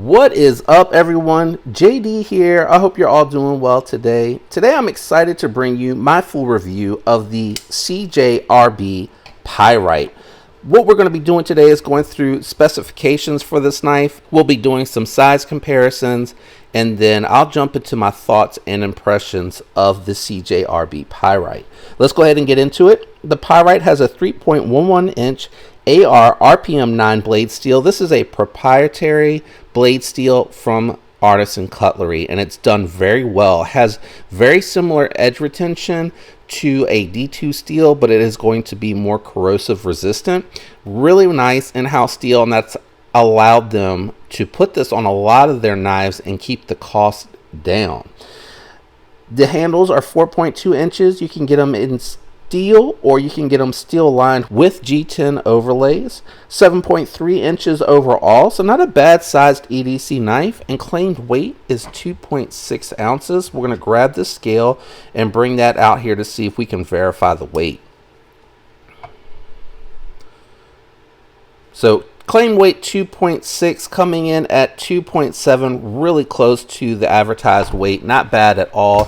What is up, everyone? JD here. I hope you're all doing well today. Today I'm excited to bring you my full review of the CJRB Pyrite. What we're going to be doing today is going through specifications for this knife. We'll be doing some size comparisons, and then I'll jump into my thoughts and impressions of the CJRB Pyrite. Let's go ahead and get into it. The Pyrite has a 3.11 inch AR RPM 9 blade steel. This is a proprietary blade steel from Artisan Cutlery, and it's done very well. It has very similar edge retention to a D2 steel, but it is going to be more corrosive resistant. Really nice in-house steel, and that's allowed them to put this on a lot of their knives and keep the cost down. The handles are 4.2 inches. You can get them in steel, or you can get them steel lined with G10 overlays. 7.3 inches overall, so not a bad sized EDC knife, and claimed weight is 2.6 ounces. We're going to grab the scale and bring that out here to see if we can verify the weight. So claim weight 2.6, coming in at 2.7, really close to the advertised weight. Not bad at all.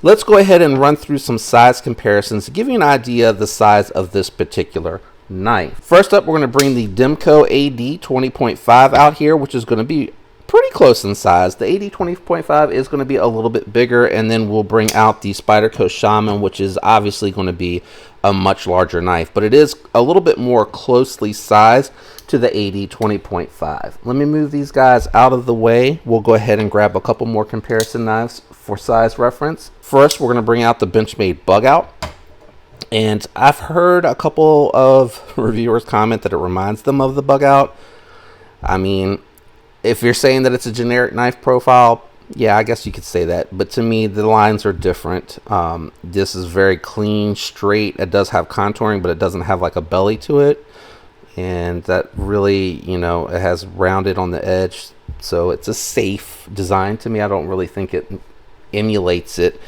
Let's go ahead and run through some size comparisons to give you an idea of the size of this particular knife. First up, we're going to bring the Demco AD 20.5 out here, which is going to be pretty close in size. The AD 20.5 is going to be a little bit bigger, and then we'll bring out the Spyderco Shaman, which is obviously going to be a much larger knife, but it is a little bit more closely sized to the AD 20.5. Let me move these guys out of the way. We'll go ahead and grab a couple more comparison knives for size reference. First, we're going to bring out the Benchmade Bug Out. And I've heard a couple of reviewers comment that it reminds them of the Bug Out. I mean, if you're saying that it's a generic knife profile, yeah, I guess you could say that. But to me, the lines are different. This is very clean, straight. It does have contouring, but it doesn't have like a belly to it. And that really, you know, it has rounded on the edge. So it's a safe design to me. I don't really think it emulates it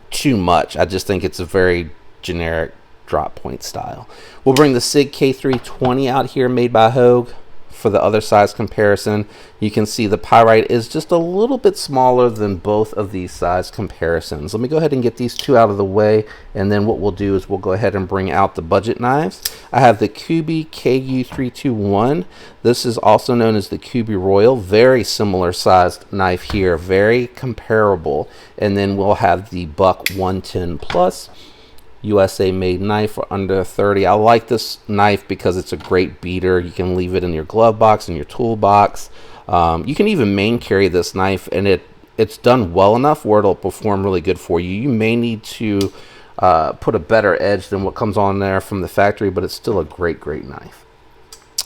too much. I just think it's a very generic drop point style. We'll bring the SIG K320 out here, made by Hogue. For the other size comparison, you can see the Pyrite is just a little bit smaller than both of these size comparisons. Let me go ahead and get these two out of the way, and then what we'll do is we'll go ahead and bring out the budget knives. I have the Kubi KU321. This is also known as the Kubi Royal. Very similar sized knife here, very comparable. And then we'll have the Buck 110 Plus. USA made knife for under 30. I like this knife because it's a great beater. You can leave it in your glove box, in your toolbox. You can even main carry this knife, and it's done well enough where it'll perform really good for you. You may need to put a better edge than what comes on there from the factory, but it's still a great knife.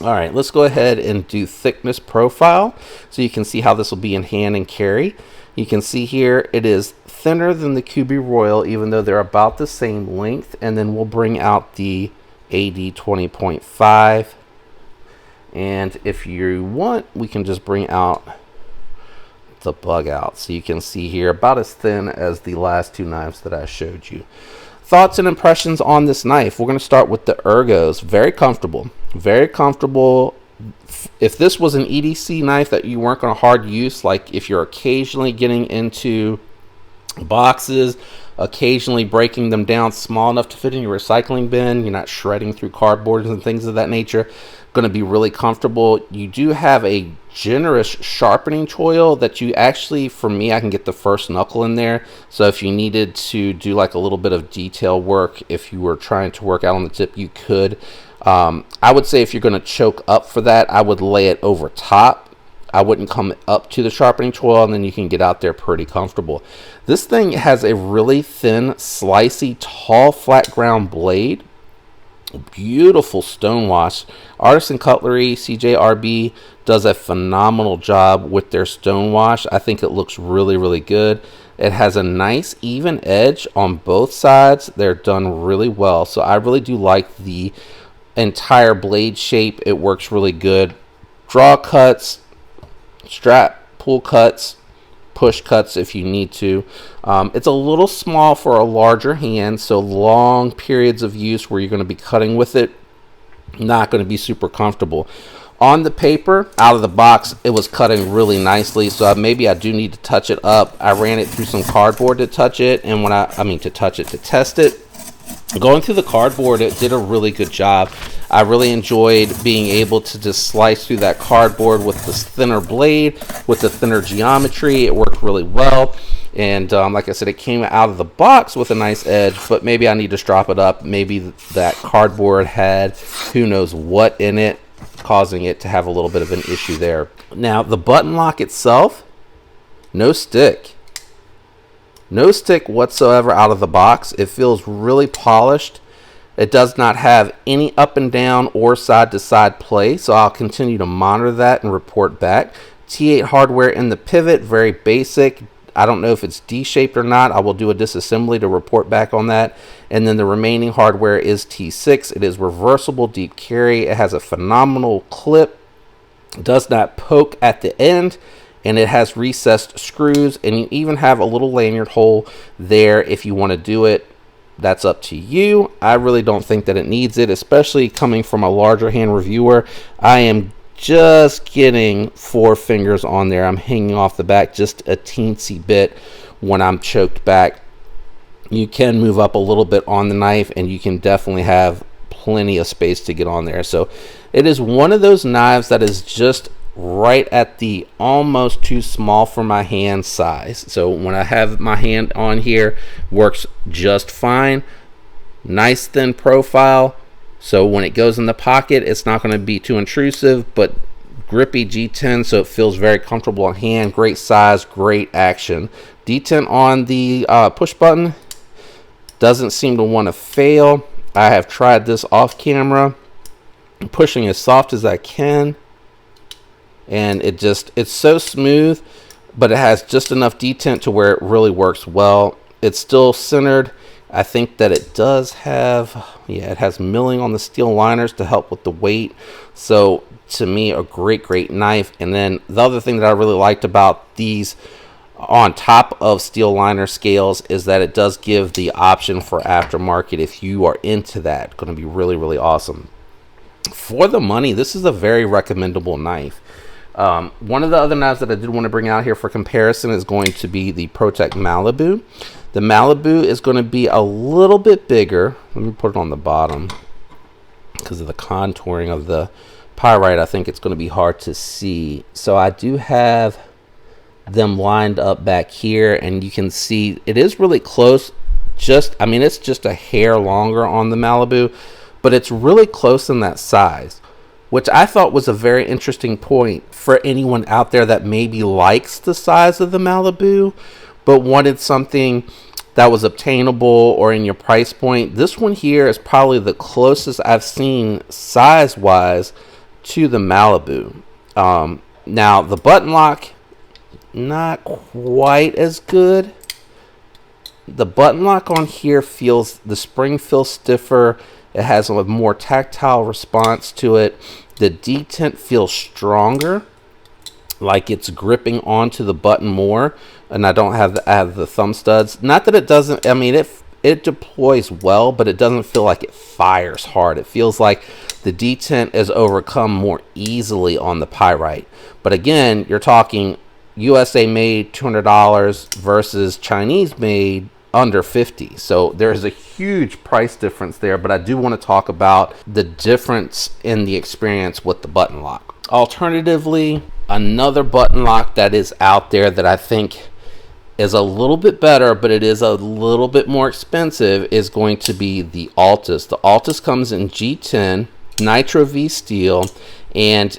All right, let's go ahead and do thickness profile so you can see how this will be in hand and carry. You can see here it is thinner than the Kubi Royal, even though they're about the same length. And then we'll bring out the AD 20.5. And if you want, we can just bring out the Bug Out. So you can see here about as thin as the last two knives that I showed you. Thoughts and impressions on this knife. We're going to start with the Ergos. Very comfortable. Very comfortable. If this was an EDC knife that you weren't going to hard use, like if you're occasionally getting into boxes, occasionally breaking them down small enough to fit in your recycling bin, you're not shredding through cardboard and things of that nature, going to be really comfortable. You do have a generous sharpening choil that you actually, for me, I can get the first knuckle in there. So if you needed to do like a little bit of detail work, if you were trying to work out on the tip, you could. I would say if you're going to choke up for that, I would lay it over top. I wouldn't come up to the sharpening choil, and then you can get out there pretty comfortable. This thing has a really thin, slicey, tall, flat ground blade. Beautiful stonewash. Artisan Cutlery, CJRB, does a phenomenal job with their stonewash. I think it looks really good. It has a nice even edge on both sides. They're done really well. So I really do like the entire blade shape. It works really good. Draw cuts, strap pull cuts, push cuts if you need to. It's a little small for a larger hand, so long periods of use where you're going to be cutting with it, not going to be super comfortable. On the paper, out of the box, it was cutting really nicely, so maybe I do need to touch it up. I ran it through some cardboard to touch it, and when to test it. Going through the cardboard, it did a really good job. I really enjoyed being able to just slice through that cardboard with this thinner blade, with the thinner geometry. It worked really well. And like I said, it came out of the box with a nice edge, but maybe I need to strop it up. Maybe that cardboard had who knows what in it, causing it to have a little bit of an issue there. Now, the button lock itself, no stick. No stick whatsoever out of the box. It feels really polished. It does not have any up and down or side to side play, so I'll continue to monitor that and report back. T8 hardware in the pivot, very basic. I don't know if it's D-shaped or not. I will do a disassembly to report back on that. And then the remaining hardware is T6. It is reversible deep carry. It has a phenomenal clip. It does not poke at the end. And it has recessed screws. And you even have a little lanyard hole there if you want to do it. That's up to you. I really don't think that it needs it, especially coming from a larger hand reviewer. I am just getting 4 fingers on there. I'm hanging off the back just a teensy bit when I'm choked back. You can move up a little bit on the knife, and you can definitely have plenty of space to get on there. So it is one of those knives that is just right at the almost too small for my hand size. So when I have my hand on here, works just fine. Nice thin profile. So when it goes in the pocket, it's not going to be too intrusive, but grippy G10, so it feels very comfortable on hand. Great size, great action. D10 on the push button doesn't seem to want to fail. I have tried this off camera, pushing as soft as I can, and it's so smooth, but it has just enough detent to where it really works well. It's still centered. I think that it does have, it has milling on the steel liners to help with the weight. So to me, a great knife. And then the other thing that I really liked about these on top of steel liner scales is that it does give the option for aftermarket if you are into that. Going to be really awesome. For the money, this is a very recommendable knife. One of the other knives that I did want to bring out here for comparison is going to be the ProTech Malibu. The Malibu is going to be a little bit bigger. Let me put it on the bottom because of the contouring of the pyrite. I think it's going to be hard to see. So I do have them lined up back here, and you can see it is really close. It's just a hair longer on the Malibu, but it's really close in that size, which I thought was a very interesting point for anyone out there that maybe likes the size of the Malibu but wanted something that was obtainable or in your price point. This one here is probably the closest I've seen size-wise to the Malibu. Now, the button lock, not quite as good. The button lock on here the spring feels stiffer. It has a more tactile response to it. The detent feels stronger, like it's gripping onto the button more. And I don't have the thumb studs. Not that it doesn't, it deploys well, but it doesn't feel like it fires hard. It feels like the detent is overcome more easily on the pyrite. But again, you're talking USA made $200 versus Chinese made under 50. So there's a huge price difference there, but I do want to talk about the difference in the experience with the button lock. Alternatively, another button lock that is out there that I think is a little bit better, but it is a little bit more expensive, is going to be the Altus. The Altus comes in G10 Nitro V steel, and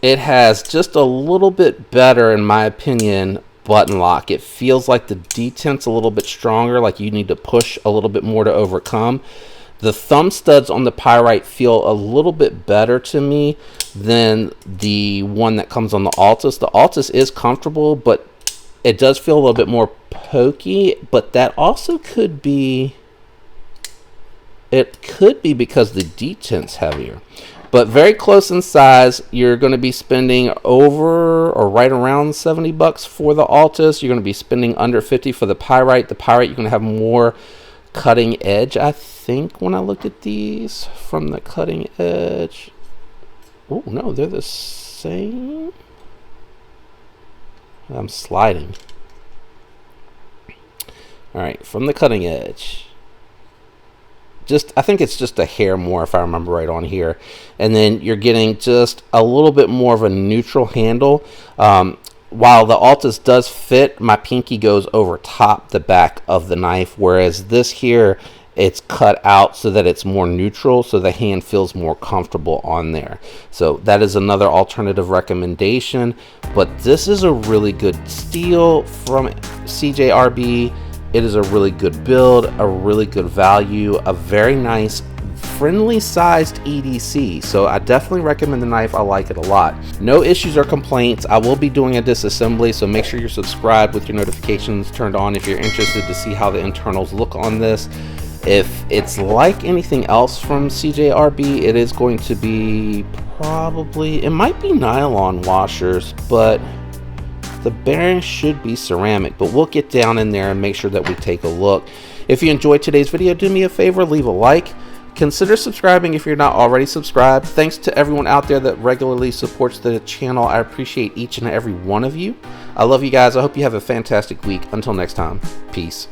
it has just a little bit better, in my opinion, button lock. It feels like the detent's a little bit stronger, like you need to push a little bit more to overcome. The thumb studs on the pyrite feel a little bit better to me than the one that comes on the Altus. The Altus is comfortable, but it does feel a little bit more pokey, but that also could be, because the detent's heavier. But very close in size. You're going to be spending over or right around $70 for the Altus. You're going to be spending under 50 for the pyrite. The pyrite, you're going to have more cutting edge, I think, when I looked at these from the cutting edge. Oh, no, they're the same. I'm sliding. All right, from the cutting edge. I think it's just a hair more, if I remember right, on here. And then you're getting just a little bit more of a neutral handle. While the Altus does fit, my pinky goes over top the back of the knife, whereas this here, it's cut out so that it's more neutral, so the hand feels more comfortable on there. So that is another alternative recommendation, but this is a really good steel from CJRB. It is a really good build, a really good value, a very nice, friendly sized EDC. So I definitely recommend the knife. I like it a lot. No issues or complaints. I will be doing a disassembly, so make sure you're subscribed with your notifications turned on if you're interested to see how the internals look on this. If it's like anything else from CJRB, it is going to be probably, it might be nylon washers, but the bearing should be ceramic, but we'll get down in there and make sure that we take a look. If you enjoyed today's video, do me a favor, leave a like. Consider subscribing if you're not already subscribed. Thanks to everyone out there that regularly supports the channel. I appreciate each and every one of you. I love you guys. I hope you have a fantastic week. Until next time, peace.